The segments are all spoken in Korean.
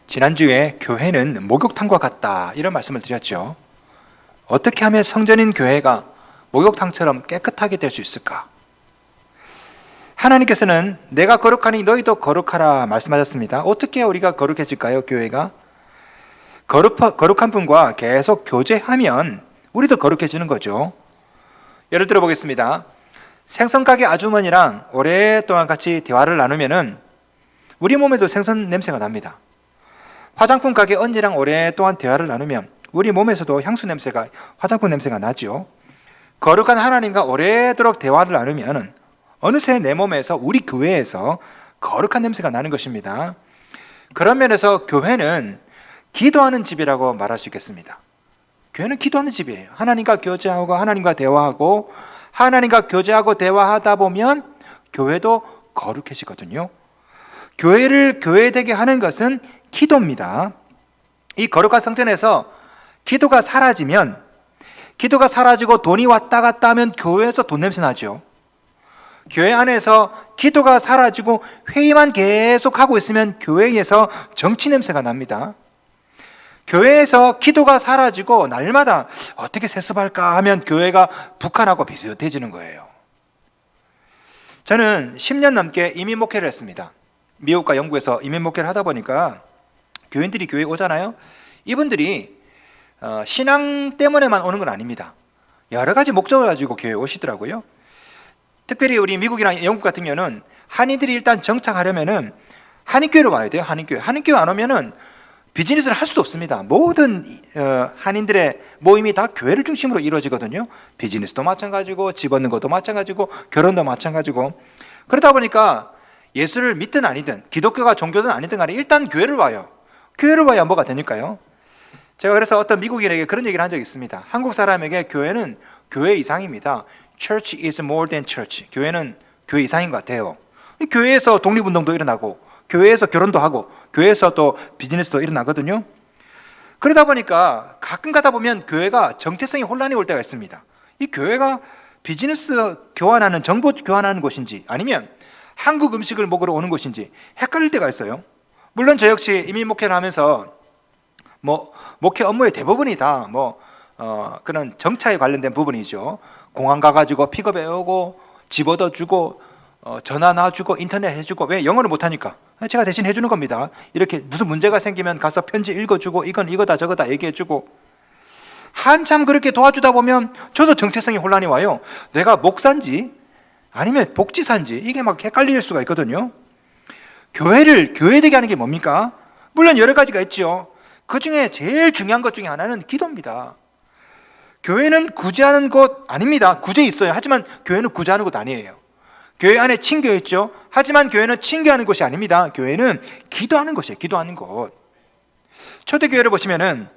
지난주에 교회는 목욕탕과 같다 이런 말씀을 드렸죠. 어떻게 하면 성전인 교회가 목욕탕처럼 깨끗하게 될 수 있을까? 하나님께서는 내가 거룩하니 너희도 거룩하라 말씀하셨습니다. 어떻게 우리가 거룩해질까요? 교회가 거룩한 분과 계속 교제하면 우리도 거룩해지는 거죠. 예를 들어 보겠습니다. 생선가게 아주머니랑 오랫동안 같이 대화를 나누면은 우리 몸에도 생선 냄새가 납니다. 화장품 가게 언니랑 오랫동안 대화를 나누면 우리 몸에서도 향수 냄새가, 화장품 냄새가 나죠. 거룩한 하나님과 오래도록 대화를 나누면 어느새 내 몸에서, 우리 교회에서 거룩한 냄새가 나는 것입니다. 그런 면에서 교회는 기도하는 집이라고 말할 수 있겠습니다. 교회는 기도하는 집이에요. 하나님과 교제하고 하나님과 대화하고, 하나님과 교제하고 대화하다 보면 교회도 거룩해지거든요. 교회를 교회되게 하는 것은 기도입니다. 이 거룩한 성전에서 기도가 사라지고 돈이 왔다 갔다 하면 교회에서 돈 냄새 나죠. 교회 안에서 기도가 사라지고 회의만 계속 하고 있으면 교회에서 정치 냄새가 납니다. 교회에서 기도가 사라지고 날마다 어떻게 세습할까 하면 교회가 북한하고 비슷해지는 거예요. 저는 10년 넘게 이민 목회를 했습니다. 미국과 영국에서 이민 목회를 하다 보니까 교인들이 교회에 오잖아요. 이분들이 신앙 때문에만 오는 건 아닙니다. 여러 가지 목적을 가지고 교회에 오시더라고요. 특별히 우리 미국이랑 영국 같은 경우는 한인들이 일단 정착하려면은 한인교회로 가야 돼요. 한인교회 안 오면은 비즈니스를 할 수도 없습니다. 모든 한인들의 모임이 다 교회를 중심으로 이루어지거든요. 비즈니스도 마찬가지고, 집 얻는 것도 마찬가지고, 결혼도 마찬가지고. 그러다 보니까 예수를 믿든 아니든, 기독교가 종교든 아니든 간에 일단 교회를 와요. 교회를 와야 뭐가 되니까요. 제가 그래서 어떤 미국인에게 그런 얘기를 한 적이 있습니다. 한국 사람에게 교회는 교회 이상입니다. Church is more than church. 교회는 교회 이상인 것 같아요. 교회에서 독립운동도 일어나고, 교회에서 결혼도 하고, 교회에서 또 비즈니스도 일어나거든요. 그러다 보니까 가끔 가다 보면 교회가 정체성이 혼란이 올 때가 있습니다. 이 교회가 비즈니스 교환하는, 정보 교환하는 곳인지 아니면 한국 음식을 먹으러 오는 곳인지 헷갈릴 때가 있어요. 물론 저 역시 이민 목회를 하면서 목회 업무의 대부분이 다 그런 정차에 관련된 부분이죠. 공항 가가지고 픽업해 오고, 집 얻어주고, 전화 놔주고, 인터넷 해주고. 왜? 영어를 못하니까 제가 대신 해주는 겁니다. 이렇게 무슨 문제가 생기면 가서 편지 읽어주고, 이건 이거다 저거다 얘기해주고. 한참 그렇게 도와주다 보면 저도 정체성이 혼란이 와요. 내가 목사인지 아니면 복지사인지 이게 막 헷갈릴 수가 있거든요. 교회를 교회되게 하는 게 뭡니까? 물론 여러 가지가 있죠. 그 중에 제일 중요한 것 중에 하나는 기도입니다. 교회는 구제하는 곳 아닙니다. 구제 있어요. 하지만 교회는 구제하는 곳 아니에요. 교회 안에 친교 있죠. 하지만 교회는 친교하는 곳이 아닙니다. 교회는 기도하는 곳이에요. 기도하는 곳. 초대교회를 보시면은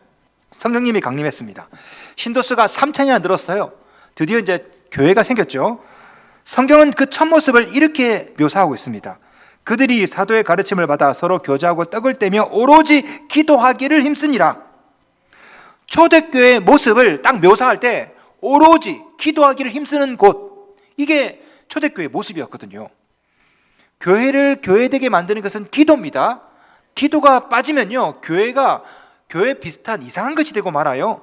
성령님이 강림했습니다. 신도수가 3,000이나 늘었어요. 드디어 이제 교회가 생겼죠. 성경은 그 첫 모습을 이렇게 묘사하고 있습니다. 그들이 사도의 가르침을 받아 서로 교제하고 떡을 떼며 오로지 기도하기를 힘쓰니라. 초대교회의 모습을 딱 묘사할 때 오로지 기도하기를 힘쓰는 곳, 이게 초대교회의 모습이었거든요. 교회를 교회되게 만드는 것은 기도입니다. 기도가 빠지면요, 교회가 교회 비슷한 이상한 것이 되고 말아요.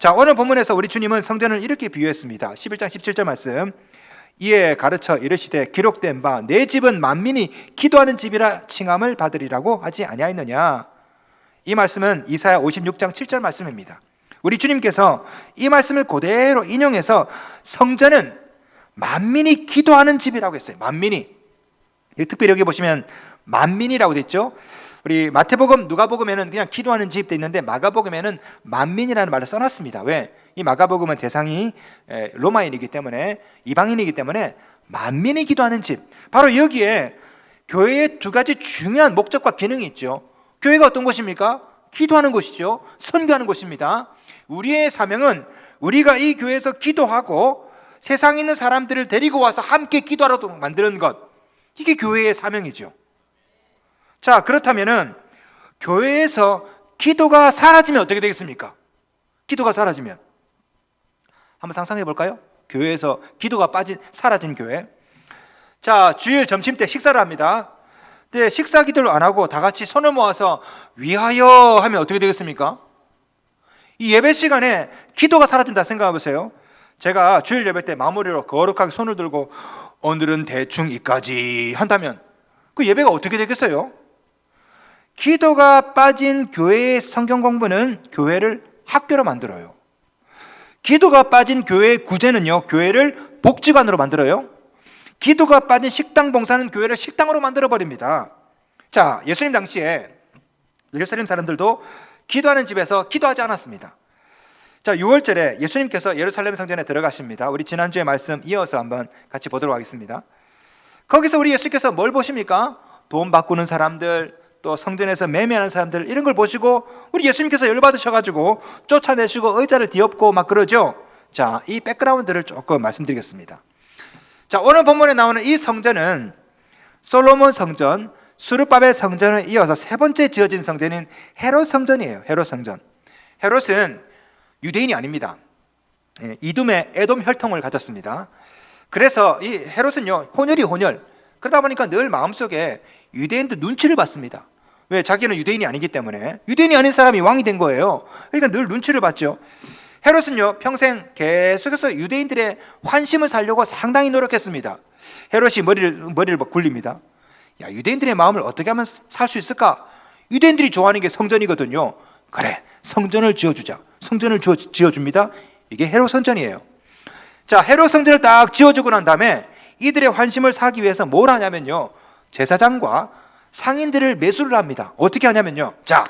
자, 오늘 본문에서 우리 주님은 성전을 이렇게 비유했습니다. 11장 17절 말씀. 이에 가르쳐 이르시되 기록된 바 내 집은 만민이 기도하는 집이라 칭함을 받으리라고 하지 아니하였느냐. 이 말씀은 이사야 56장 7절 말씀입니다. 우리 주님께서 이 말씀을 그대로 인용해서 성전은 만민이 기도하는 집이라고 했어요. 만민이. 특별히 여기 보시면 만민이라고 되어 있죠. 우리 마태복음, 누가복음에는 그냥 기도하는 집 돼 있는데 마가복음에는 만민이라는 말을 써놨습니다. 왜? 이 마가복음은 대상이 로마인이기 때문에, 이방인이기 때문에 만민이 기도하는 집. 바로 여기에 교회의 두 가지 중요한 목적과 기능이 있죠. 교회가 어떤 곳입니까? 기도하는 곳이죠. 선교하는 곳입니다. 우리의 사명은 우리가 이 교회에서 기도하고 세상에 있는 사람들을 데리고 와서 함께 기도하도록 만드는 것, 이게 교회의 사명이죠. 자, 그렇다면은 교회에서 기도가 사라지면 어떻게 되겠습니까? 기도가 사라지면 한번 상상해 볼까요? 교회에서 기도가 사라진 교회. 자, 주일 점심 때 식사를 합니다. 근데 식사 기도를 안 하고 다 같이 손을 모아서 위하여 하면 어떻게 되겠습니까? 이 예배 시간에 기도가 사라진다 생각해 보세요. 제가 주일 예배 때 마무리로 거룩하게 손을 들고 오늘은 대충 이까지 한다면 그 예배가 어떻게 되겠어요? 기도가 빠진 교회의 성경 공부는 교회를 학교로 만들어요. 기도가 빠진 교회의 구제는요, 교회를 복지관으로 만들어요. 기도가 빠진 식당 봉사는 교회를 식당으로 만들어 버립니다. 자, 예수님 당시에 예루살렘 사람들도 기도하는 집에서 기도하지 않았습니다. 자, 6월절에 예수님께서 예루살렘 성전에 들어가십니다. 우리 지난주에 말씀 이어서 한번 같이 보도록 하겠습니다. 거기서 우리 예수께서 뭘 보십니까? 돈 바꾸는 사람들, 또 성전에서 매매하는 사람들, 이런 걸 보시고 우리 예수님께서 열받으셔가지고 쫓아내시고 의자를 뒤엎고 막 그러죠. 자, 이 백그라운드를 조금 말씀드리겠습니다. 자, 오늘 본문에 나오는 이 성전은 솔로몬 성전, 수르바벨 성전을 이어서 세 번째 지어진 성전인 헤롯 성전이에요. 헤롯 성전. 헤롯은 유대인이 아닙니다. 이둠의 에돔 혈통을 가졌습니다. 그래서 이 헤롯은요, 혼혈이 혼혈. 그러다 보니까 늘 마음속에 유대인들 눈치를 봤습니다. 왜? 자기는 유대인이 아니기 때문에. 유대인이 아닌 사람이 왕이 된 거예요. 그러니까 늘 눈치를 봤죠. 헤롯은요, 평생 계속해서 유대인들의 환심을 사려고 상당히 노력했습니다. 헤롯이 머리를 굴립니다. 야, 유대인들의 마음을 어떻게 하면 살 수 있을까? 유대인들이 좋아하는 게 성전이거든요. 그래, 성전을 지어주자. 성전을 지어줍니다. 이게 헤롯 성전이에요. 자, 헤롯 성전을 딱 지어주고 난 다음에 이들의 환심을 사기 위해서 뭘 하냐면요, 제사장과 상인들을 매수를 합니다. 어떻게 하냐면요, 자,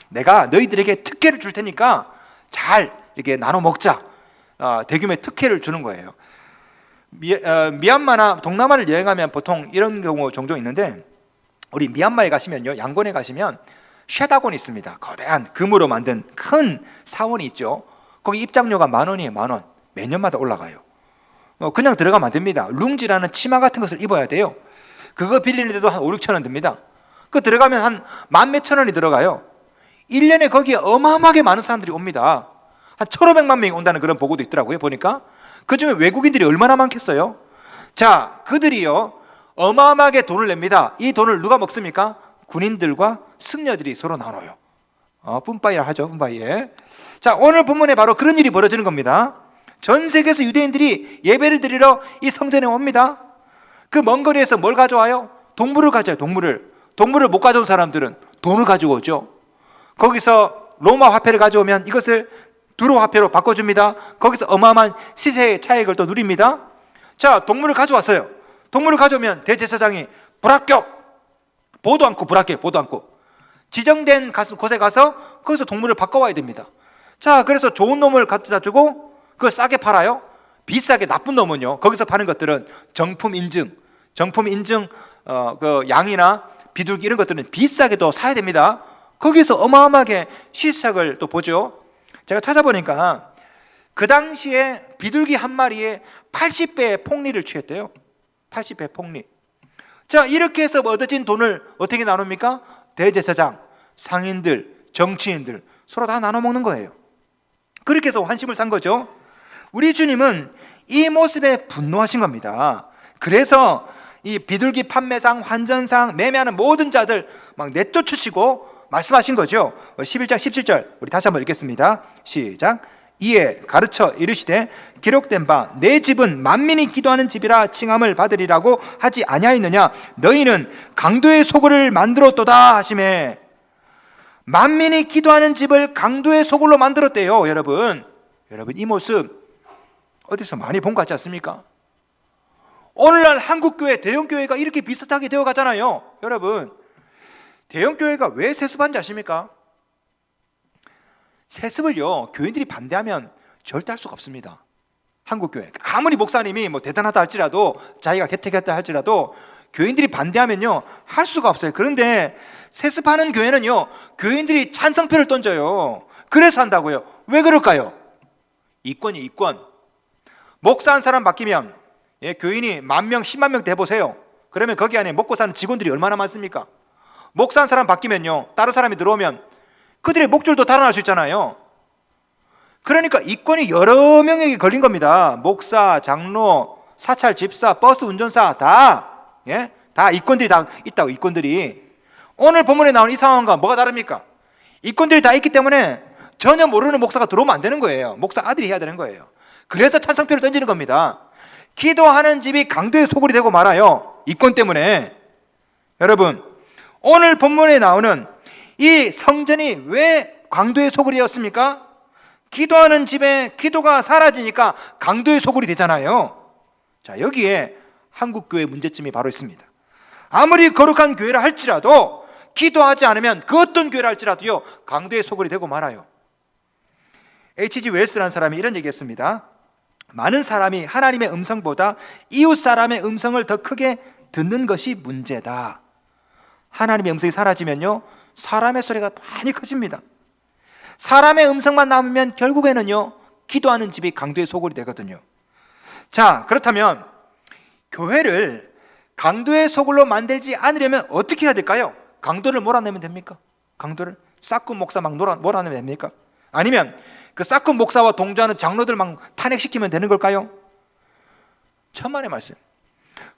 내가 너희들에게 특혜를 줄 테니까 잘 이렇게 나눠 먹자. 대규모의 특혜를 주는 거예요. 미얀마나 동남아를 여행하면 보통 이런 경우 종종 있는데, 우리 미얀마에 가시면요, 양곤에 가시면 쉐다곤이 있습니다. 거대한 금으로 만든 큰 사원이 있죠. 거기 입장료가 10,000원이에요. 10,000원. 매년마다 올라가요. 그냥 들어가면 안 됩니다. 룽지라는 치마 같은 것을 입어야 돼요. 그거 빌리는데도 한 5,000-6,000원 듭니다. 그 들어가면 한 10,000-10,000 원이 들어가요. 1년에 거기에 어마어마하게 많은 사람들이 옵니다. 한 1,500만 명이 온다는 그런 보고도 있더라고요. 보니까 그중에 외국인들이 얼마나 많겠어요? 자, 그들이요, 어마어마하게 돈을 냅니다. 이 돈을 누가 먹습니까? 군인들과 승려들이 서로 나눠요. 뿜빠이라 하죠. 뿜빠이에. 자, 오늘 본문에 바로 그런 일이 벌어지는 겁니다. 전 세계에서 유대인들이 예배를 드리러 이 성전에 옵니다. 그 먼 거리에서 뭘 가져와요? 동물을 가져와요. 동물을 못 가져온 사람들은 돈을 가지고 오죠. 거기서 로마 화폐를 가져오면 이것을 두로 화폐로 바꿔줍니다. 거기서 어마어마한 시세의 차익을 또 누립니다. 자, 동물을 가져왔어요. 동물을 가져오면 대제사장이 불합격, 보도 않고, 불합격, 보도 않고, 지정된 곳에 가서 거기서 동물을 바꿔와야 됩니다. 자, 그래서 좋은 놈을 갖다 주고 그걸 싸게 팔아요. 비싸게, 나쁜 놈은요, 거기서 파는 것들은 정품 인증, 그 양이나 비둘기 이런 것들은 비싸게도 사야 됩니다. 거기서 어마어마하게 시세를 또 보죠. 제가 찾아보니까 그 당시에 비둘기 한 마리에 80배의 폭리를 취했대요. 80배 폭리. 자, 이렇게 해서 얻어진 돈을 어떻게 나눕니까? 대제사장, 상인들, 정치인들 서로 다 나눠 먹는 거예요. 그렇게 해서 환심을 산 거죠. 우리 주님은 이 모습에 분노하신 겁니다. 그래서 이 비둘기 판매상, 환전상, 매매하는 모든 자들 막 내쫓으시고 말씀하신 거죠. 11장 17절 우리 다시 한번 읽겠습니다. 시작. 이에 가르쳐 이르시되 기록된 바 내 집은 만민이 기도하는 집이라 칭함을 받으리라고 하지 아니하였느냐. 너희는 강도의 소굴을 만들었도다 하시매. 만민이 기도하는 집을 강도의 소굴로 만들었대요. 여러분 이 모습 어디서 많이 본 것 같지 않습니까? 오늘날 한국교회, 대형교회가 이렇게 비슷하게 되어 가잖아요. 여러분, 대형교회가 왜 세습하는지 아십니까? 세습을요, 교인들이 반대하면 절대 할 수가 없습니다. 한국교회 아무리 목사님이 뭐 대단하다 할지라도, 자기가 개택했다 할지라도 교인들이 반대하면요 할 수가 없어요. 그런데 세습하는 교회는요, 교인들이 찬성표를 던져요. 그래서 한다고요. 왜 그럴까요? 이권이 이권. 목사 한 사람 바뀌면 교인이 10,000명, 100,000명 돼보세요. 그러면 거기 안에 먹고 사는 직원들이 얼마나 많습니까? 목사 한 사람 바뀌면요, 다른 사람이 들어오면 그들의 목줄도 달아날 수 있잖아요. 그러니까 이권이 여러 명에게 걸린 겁니다. 목사, 장로, 사찰 집사, 버스 운전사 다 다 이권들이 다 있다고. 이권들이 오늘 본문에 나온 이 상황과 뭐가 다릅니까? 이권들이 다 있기 때문에 전혀 모르는 목사가 들어오면 안 되는 거예요. 목사 아들이 해야 되는 거예요. 그래서 찬성표를 던지는 겁니다. 기도하는 집이 강도의 소굴이 되고 말아요. 이권 때문에. 여러분, 오늘 본문에 나오는 이 성전이 왜 강도의 소굴이었습니까? 기도하는 집에 기도가 사라지니까 강도의 소굴이 되잖아요. 자, 여기에 한국교회 문제점이 바로 있습니다. 아무리 거룩한 교회를 할지라도 기도하지 않으면 그 어떤 교회를 할지라도요, 강도의 소굴이 되고 말아요. H.G. 웰스라는 사람이 이런 얘기했습니다. 많은 사람이 하나님의 음성보다 이웃 사람의 음성을 더 크게 듣는 것이 문제다. 하나님의 음성이 사라지면요, 사람의 소리가 많이 커집니다. 사람의 음성만 남으면 결국에는요, 기도하는 집이 강도의 소굴이 되거든요. 자, 그렇다면 교회를 강도의 소굴로 만들지 않으려면 어떻게 해야 될까요? 강도를 몰아내면 됩니까? 강도를 싹군 목사 막 몰아내면 됩니까? 아니면 그 싹군 목사와 동조하는 장로들 막 탄핵시키면 되는 걸까요? 천만의 말씀.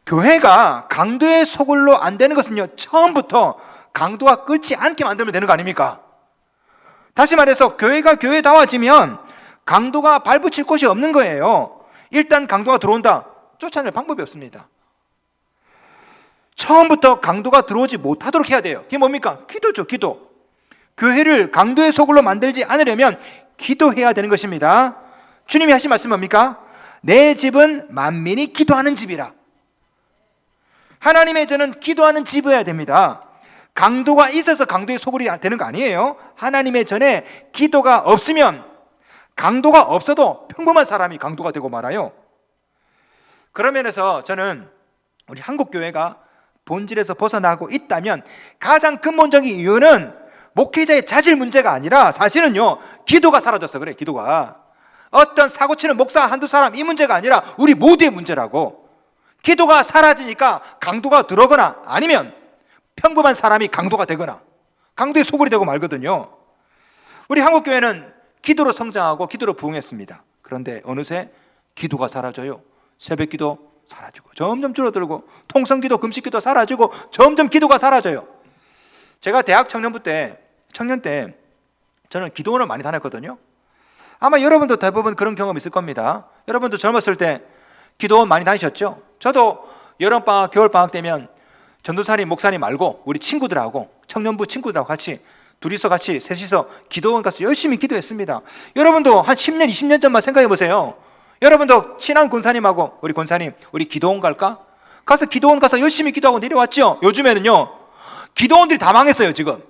교회가 강도의 소굴로 안 되는 것은요, 처음부터 강도가 끓지 않게 만들면 되는 거 아닙니까? 다시 말해서 교회가 교회다워지면 강도가 발붙일 곳이 없는 거예요. 일단 강도가 들어온다, 쫓아낼 방법이 없습니다. 처음부터 강도가 들어오지 못하도록 해야 돼요. 그게 뭡니까? 기도죠, 기도. 교회를 강도의 소굴로 만들지 않으려면 기도해야 되는 것입니다. 주님이 하신 말씀 뭡니까? 내 집은 만민이 기도하는 집이라. 하나님의 전은 기도하는 집이어야 됩니다. 강도가 있어서 강도의 소굴이 되는 거 아니에요. 하나님의 전에 기도가 없으면, 강도가 없어도 평범한 사람이 강도가 되고 말아요. 그런 면에서 저는 우리 한국교회가 본질에서 벗어나고 있다면 가장 근본적인 이유는 목회자의 자질 문제가 아니라 사실은요, 기도가 사라졌어. 그래, 기도가. 어떤 사고치는 목사 한두 사람 이 문제가 아니라 우리 모두의 문제라고. 기도가 사라지니까 강도가 들어오거나 아니면 평범한 사람이 강도가 되거나 강도의 소굴이 되고 말거든요. 우리 한국교회는 기도로 성장하고 기도로 부흥했습니다. 그런데 어느새 기도가 사라져요. 새벽기도 사라지고 점점 줄어들고, 통성기도 금식기도 사라지고 점점 기도가 사라져요. 제가 대학 청년 때 저는 기도원을 많이 다녔거든요. 아마 여러분도 대부분 그런 경험 있을 겁니다. 여러분도 젊었을 때 기도원 많이 다니셨죠? 저도 여름방학, 겨울방학 되면 전도사님, 목사님 말고 우리 친구들하고, 청년부 친구들하고 같이 둘이서 같이 셋이서 기도원 가서 열심히 기도했습니다. 여러분도 한 10년, 20년 전만 생각해 보세요. 여러분도 친한 권사님하고 우리 권사님, 우리 기도원 갈까? 가서 기도원 가서 열심히 기도하고 내려왔죠. 요즘에는요, 기도원들이 다 망했어요. 지금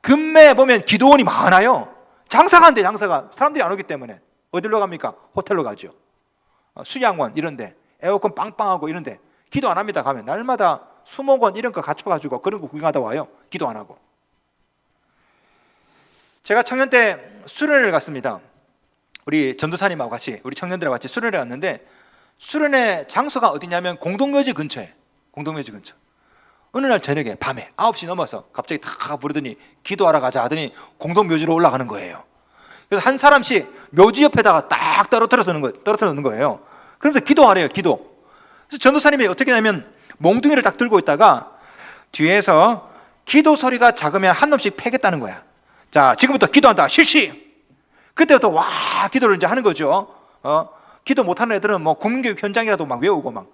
금매에 보면 기도원이 많아요. 장사가 안 돼. 장사가. 사람들이 안 오기 때문에. 어디로 갑니까? 호텔로 가죠. 수양원 이런데 에어컨 빵빵하고 이런데 기도 안 합니다. 가면 날마다 수목원 이런 거 갖춰가지고 그런 거 구경하다 와요. 기도 안 하고. 제가 청년 때 수련회를 갔습니다. 우리 전도사님하고 같이, 우리 청년들하고 같이 수련회 갔는데, 수련회 장소가 어디냐면 공동묘지 근처에. 공동묘지 근처. 어느 날 저녁에 밤에 9시 넘어서 갑자기 다 부르더니 기도하러 가자 하더니 공동묘지로 올라가는 거예요. 그래서 한 사람씩 묘지 옆에다가 딱 떨어뜨려 놓는 거예요. 그러면서 기도하래요. 기도. 그래서 전도사님이 어떻게 하냐면 몽둥이를 딱 들고 있다가 뒤에서 기도 소리가 작으면 한 놈씩 패겠다는 거야. 자, 지금부터 기도한다. 실시. 그때부터 와 기도를 이제 하는 거죠. 기도 못하는 애들은 뭐 국민교육 현장이라도 막 외우고 막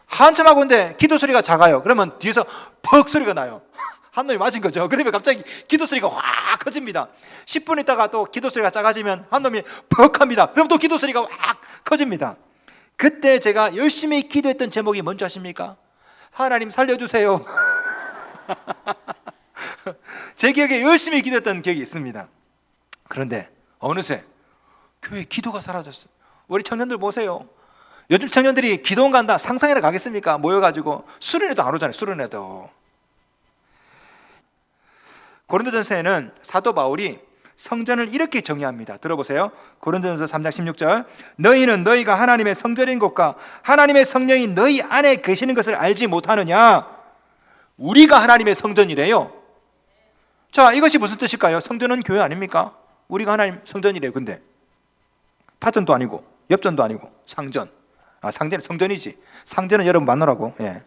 한참 하고 있는데 기도 소리가 작아요. 그러면 뒤에서 퍽 소리가 나요. 한 놈이 맞은 거죠. 그러면 갑자기 기도 소리가 확 커집니다. 10분 있다가 또 기도 소리가 작아지면 한 놈이 퍽 합니다. 그럼 또 기도 소리가 확 커집니다. 그때 제가 열심히 기도했던 제목이 뭔지 아십니까? 하나님 살려주세요. 제 기억에 열심히 기도했던 기억이 있습니다. 그런데 어느새 교회 기도가 사라졌어요. 우리 청년들 보세요. 요즘 청년들이 기도원 간다 상상해라 가겠습니까? 모여가지고 수련회도 안 오잖아요. 수련회도. 고린도전서에는 사도 바울이 성전을 이렇게 정의합니다. 들어보세요. 고린도전서 3장 16절. 너희는 너희가 하나님의 성전인 것과 하나님의 성령이 너희 안에 계시는 것을 알지 못하느냐? 우리가 하나님의 성전이래요. 자, 이것이 무슨 뜻일까요? 성전은 교회 아닙니까? 우리가 하나님 성전이래요. 근데 파전도 아니고 옆전도 아니고 상전. 성전이지. 상전은 여러분 만나라고. 예.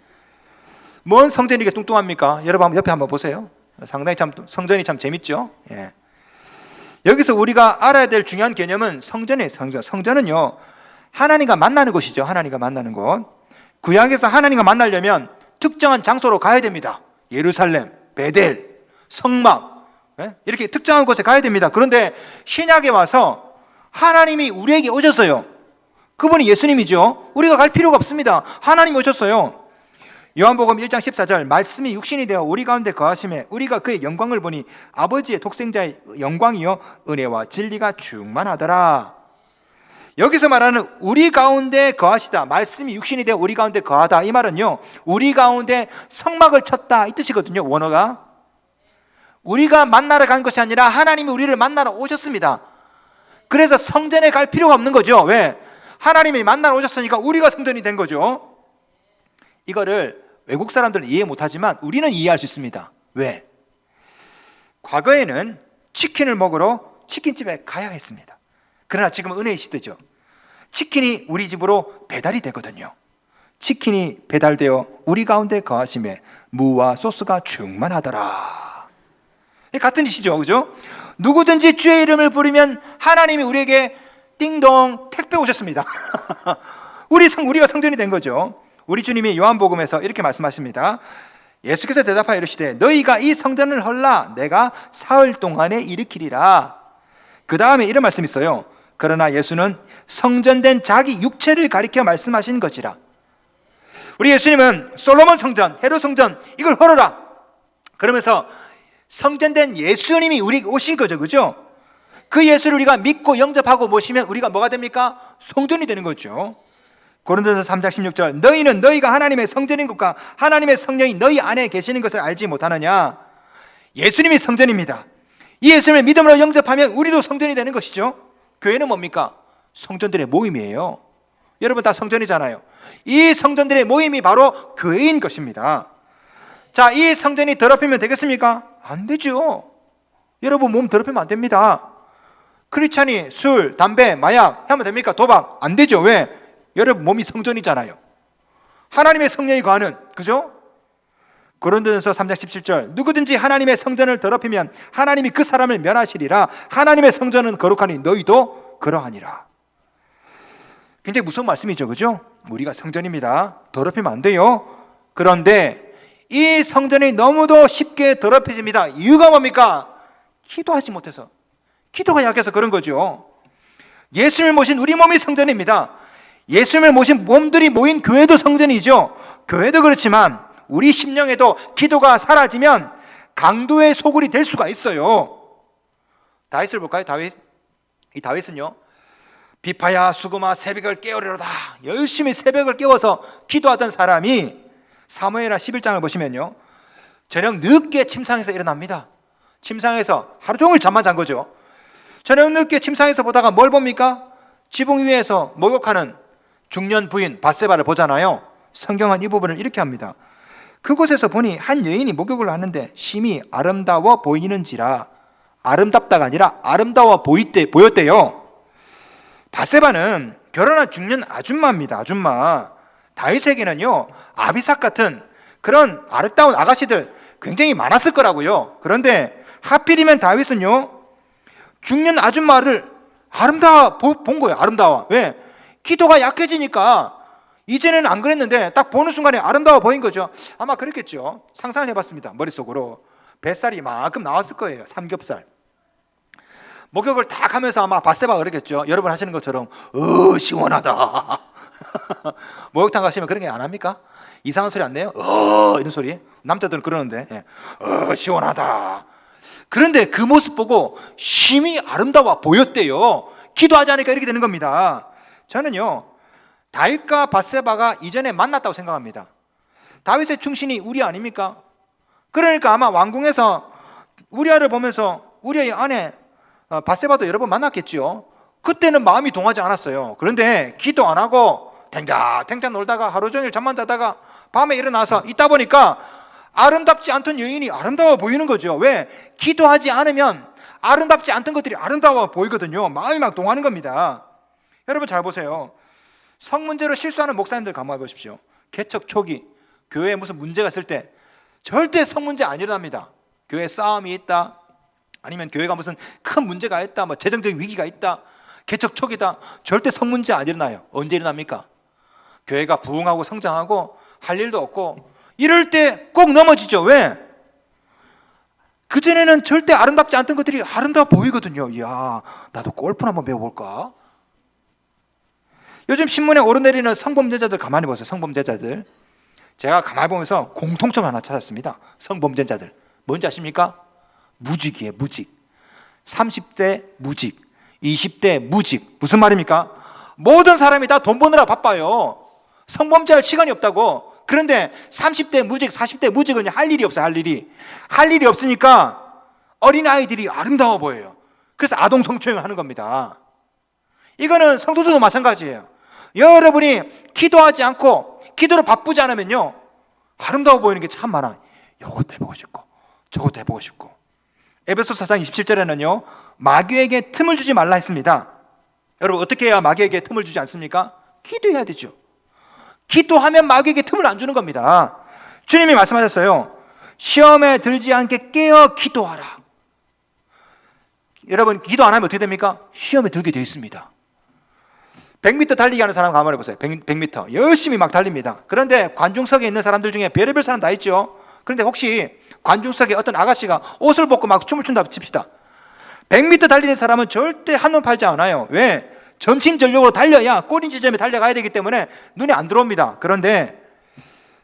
뭔 성전이 이게 뚱뚱합니까? 여러분 옆에 한번 보세요. 상당히 참 성전이 참 재밌죠. 예. 여기서 우리가 알아야 될 중요한 개념은 성전이에요. 성전은요, 하나님과 만나는 곳이죠. 하나님과 만나는 곳. 구약에서 하나님과 만나려면 특정한 장소로 가야 됩니다. 예루살렘, 베델, 성막, 이렇게 특정한 곳에 가야 됩니다. 그런데 신약에 와서 하나님이 우리에게 오셨어요. 그분이 예수님이죠. 우리가 갈 필요가 없습니다. 하나님이 오셨어요. 요한복음 1장 14절, 말씀이 육신이 되어 우리 가운데 거하심에 우리가 그의 영광을 보니 아버지의 독생자의 영광이요 은혜와 진리가 충만하더라. 여기서 말하는 우리 가운데 거하시다, 말씀이 육신이 되어 우리 가운데 거하다, 이 말은요, 우리 가운데 성막을 쳤다 이 뜻이거든요. 원어가 우리가 만나러 간 것이 아니라 하나님이 우리를 만나러 오셨습니다. 그래서 성전에 갈 필요가 없는 거죠. 왜? 하나님이 만나러 오셨으니까 우리가 성전이 된 거죠. 이거를 외국 사람들은 이해 못하지만 우리는 이해할 수 있습니다. 왜? 과거에는 치킨을 먹으러 치킨집에 가야 했습니다. 그러나 지금은 은혜의 시대죠. 치킨이 우리 집으로 배달이 되거든요. 치킨이 배달되어 우리 가운데 거하심에 무와 소스가 충만하더라. 같은 짓이죠, 그죠? 누구든지 주의 이름을 부르면 하나님이 우리에게 띵동 택배 오셨습니다. 우리가 성전이 된 거죠. 우리 주님이 요한복음에서 이렇게 말씀하십니다. 예수께서 대답하여 이르시되 너희가 이 성전을 헐라 내가 사흘 동안에 일으키리라. 그 다음에 이런 말씀이 있어요. 그러나 예수는 성전된 자기 육체를 가리켜 말씀하신 것이라. 우리 예수님은 솔로몬 성전, 헤롯 성전 이걸 헐어라 그러면서 성전된 예수님이 우리에게 오신 거죠, 그죠? 그 예수를 우리가 믿고 영접하고 모시면 우리가 뭐가 됩니까? 성전이 되는 거죠. 고린도서 3장 16절, 너희는 너희가 하나님의 성전인 것과 하나님의 성령이 너희 안에 계시는 것을 알지 못하느냐. 예수님이 성전입니다. 이 예수님을 믿음으로 영접하면 우리도 성전이 되는 것이죠. 교회는 뭡니까? 성전들의 모임이에요. 여러분 다 성전이잖아요. 이 성전들의 모임이 바로 교회인 것입니다. 자, 이 성전이 더럽히면 되겠습니까? 안 되죠. 여러분 몸 더럽히면 안 됩니다. 크리스찬이 술, 담배, 마약 하면 됩니까? 도박 안 되죠. 왜? 여러분 몸이 성전이잖아요. 하나님의 성령이 거하는, 그죠? 고린도전서 3장 17절, 누구든지 하나님의 성전을 더럽히면 하나님이 그 사람을 멸하시리라. 하나님의 성전은 거룩하니 너희도 그러하니라. 굉장히 무서운 말씀이죠, 그죠? 우리가 성전입니다. 더럽히면 안 돼요. 그런데 이 성전이 너무도 쉽게 더럽혀집니다. 이유가 뭡니까? 기도하지 못해서, 기도가 약해서 그런 거죠. 예수님을 모신 우리 몸이 성전입니다. 예수님을 모신 몸들이 모인 교회도 성전이죠. 교회도 그렇지만 우리 심령에도 기도가 사라지면 강도의 소굴이 될 수가 있어요. 다윗을 볼까요? 이 다윗은요, 비파야 수금아 새벽을 깨우리로다, 열심히 새벽을 깨워서 기도하던 사람이 사무엘하 11장을 보시면요, 저녁 늦게 침상에서 일어납니다. 침상에서 하루 종일 잠만 잔 거죠. 저녁 늦게 침상에서 보다가 뭘 봅니까? 지붕 위에서 목욕하는 중년 부인 밧세바를 보잖아요. 성경은 이 부분을 이렇게 합니다. 그곳에서 보니 한 여인이 목욕을 하는데 심히 아름다워 보이는지라. 아름답다가 아니라 아름다워 보였대요. 밧세바는 결혼한 중년 아줌마입니다. 아줌마. 다윗에게는요, 아비삭 같은 그런 아름다운 아가씨들 굉장히 많았을 거라고요. 그런데 하필이면 다윗은요, 중년 아줌마를 아름다워 본 거예요. 아름다워. 왜? 기도가 약해지니까. 이제는 안 그랬는데 딱 보는 순간에 아름다워 보인 거죠. 아마 그랬겠죠. 상상을 해봤습니다. 머릿속으로 뱃살이 이만큼 나왔을 거예요. 삼겹살. 목욕을 딱 하면서 아마 밧세바가 그랬겠죠. 여러분 하시는 것처럼 시원하다. 목욕탕 가시면 그런 게 안 합니까? 이상한 소리 안 내요? 이런 소리. 남자들은 그러는데 시원하다. 그런데 그 모습 보고 심히 아름다워 보였대요. 기도하지 않으니까 이렇게 되는 겁니다. 저는요, 다윗과 밧세바가 이전에 만났다고 생각합니다. 다윗의 충신이 우리아 아닙니까? 그러니까 아마 왕궁에서 우리아를 보면서 우리아의 아내 밧세바도 여러 번 만났겠죠. 그때는 마음이 동하지 않았어요. 그런데 기도 안 하고 탱자탱자 놀다가 하루 종일 잠만 자다가 밤에 일어나서 있다 보니까 아름답지 않던 여인이 아름다워 보이는 거죠. 왜? 기도하지 않으면 아름답지 않던 것들이 아름다워 보이거든요. 마음이 막 동하는 겁니다. 여러분 잘 보세요. 성 문제로 실수하는 목사님들 가만히 보십시오. 개척 초기 교회에 무슨 문제가 있을 때 절대 성 문제 안 일어납니다. 교회 싸움이 있다, 아니면 교회가 무슨 큰 문제가 있다, 뭐 재정적인 위기가 있다, 개척 초기다, 절대 성 문제 안 일어나요. 언제 일어납니까? 교회가 부흥하고 성장하고 할 일도 없고 이럴 때 꼭 넘어지죠. 왜? 그전에는 절대 아름답지 않던 것들이 아름다워 보이거든요. 이야, 나도 골프를 한번 배워볼까? 요즘 신문에 오르내리는 성범죄자들 가만히 보세요. 성범죄자들, 제가 가만히 보면서 공통점 하나 찾았습니다. 성범죄자들 뭔지 아십니까? 무직이에요. 무직. 30대 무직, 20대 무직. 무슨 말입니까? 모든 사람이 다 돈 버느라 바빠요. 성범죄할 시간이 없다고. 그런데 30대 무직, 40대 무직은 할 일이 없어요. 할 일이 없으니까 어린아이들이 아름다워 보여요. 그래서 아동 성추행을 하는 겁니다. 이거는 성도들도 마찬가지예요. 여러분이 기도하지 않고 기도로 바쁘지 않으면요, 아름다워 보이는 게 참 많아. 이것도 해보고 싶고 저것도 해보고 싶고. 에베소서 4장 27절에는요 마귀에게 틈을 주지 말라 했습니다. 여러분, 어떻게 해야 마귀에게 틈을 주지 않습니까? 기도해야 되죠. 기도하면 마귀에게 틈을 안 주는 겁니다. 주님이 말씀하셨어요. 시험에 들지 않게 깨어 기도하라. 여러분, 기도 안 하면 어떻게 됩니까? 시험에 들게 되어 있습니다. 100m 달리기 하는 사람 가만히 보세요. 100m 열심히 막 달립니다. 그런데 관중석에 있는 사람들 중에 별의별 사람 다 있죠. 그런데 혹시 관중석에 어떤 아가씨가 옷을 벗고 막 춤을 춘다 칩시다. 100m 달리는 사람은 절대 한눈 팔지 않아요. 왜? 전신전력으로 달려야 꼬리 지점에 달려가야 되기 때문에 눈에 안 들어옵니다. 그런데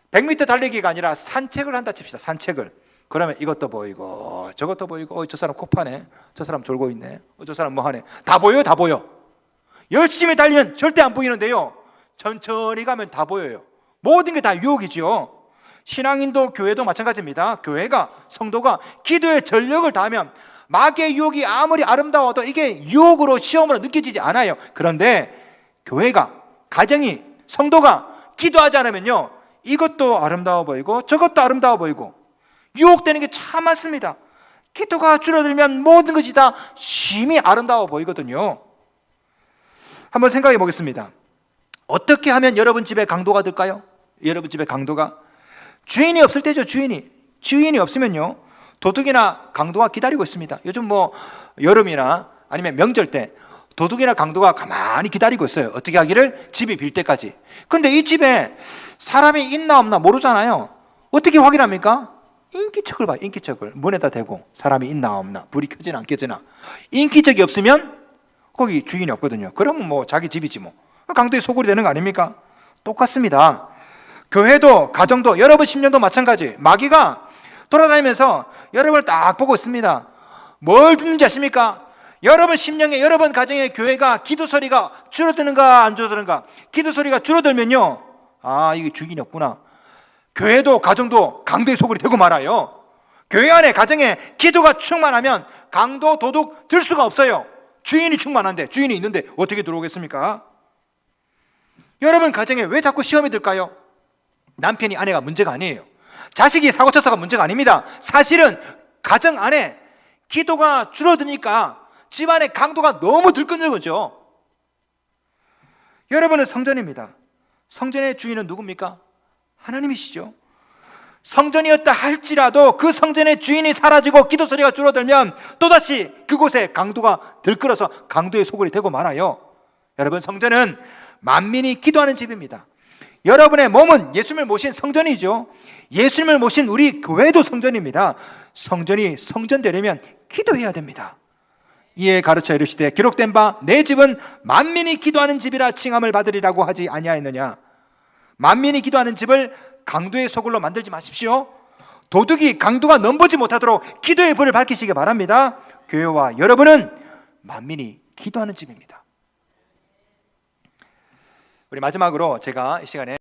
100m 달리기가 아니라 산책을 한다 칩시다. 산책을. 그러면 이것도 보이고 저것도 보이고, 저 사람 코 파네, 저 사람 졸고 있네, 저 사람 뭐 하네, 다 보여요. 다 보여. 열심히 달리면 절대 안 보이는데요, 천천히 가면 다 보여요. 모든 게 다 유혹이죠. 신앙인도 교회도 마찬가지입니다. 교회가, 성도가 기도에 전력을 다하면 마귀의 유혹이 아무리 아름다워도 이게 유혹으로, 시험으로 느껴지지 않아요. 그런데 교회가, 가정이, 성도가 기도하지 않으면요, 이것도 아름다워 보이고 저것도 아름다워 보이고 유혹되는 게 참 많습니다. 기도가 줄어들면 모든 것이 다 심히 아름다워 보이거든요. 한번 생각해 보겠습니다. 어떻게 하면 여러분 집에 강도가 들까요? 여러분 집에 강도가 주인이 없을 때죠. 주인이 없으면요, 도둑이나 강도가 기다리고 있습니다. 요즘 뭐 여름이나 아니면 명절 때 도둑이나 강도가 가만히 기다리고 있어요. 어떻게 하기를? 집이 빌 때까지. 근데 이 집에 사람이 있나 없나 모르잖아요. 어떻게 확인합니까? 인기척을 봐요. 인기척을 문에다 대고 사람이 있나 없나, 불이 켜지나 안 켜지나. 인기척이 없으면 거기 주인이 없거든요. 그러면 뭐 자기 집이지 뭐. 강도의 소굴이 되는 거 아닙니까? 똑같습니다. 교회도, 가정도, 여러분 심령도 마찬가지. 마귀가 돌아다니면서 여러분을 딱 보고 있습니다. 뭘 듣는지 아십니까? 여러분 심령에, 여러분 가정의 교회가 기도 소리가 줄어드는가 안 줄어드는가. 기도 소리가 줄어들면요, 아, 이게 주인이 없구나. 교회도 가정도 강도의 소굴이 되고 말아요. 교회 안에, 가정에 기도가 충만하면 강도, 도둑 들 수가 없어요. 주인이 충만한데, 주인이 있는데 어떻게 들어오겠습니까? 여러분 가정에 왜 자꾸 시험이 들까요? 남편이, 아내가 문제가 아니에요. 자식이 사고쳐서가 문제가 아닙니다. 사실은 가정 안에 기도가 줄어드니까 집안의 강도가 너무 들끓는 거죠. 여러분은 성전입니다. 성전의 주인은 누굽니까? 하나님이시죠. 성전이었다 할지라도 그 성전의 주인이 사라지고 기도 소리가 줄어들면 또다시 그곳에 강도가 들끓어서 강도의 소굴이 되고 말아요. 여러분, 성전은 만민이 기도하는 집입니다. 여러분의 몸은 예수님을 모신 성전이죠. 예수님을 모신 우리 교회도 성전입니다. 성전이 성전되려면 기도해야 됩니다. 이에 가르쳐 이르시되 기록된 바 내 집은 만민이 기도하는 집이라 칭함을 받으리라고 하지 아니하였느냐. 만민이 기도하는 집을 강도의 소굴로 만들지 마십시오. 도둑이, 강도가 넘보지 못하도록 기도의 불을 밝히시기 바랍니다. 교회와 여러분은 만민이 기도하는 집입니다. 우리 마지막으로 제가 이 시간에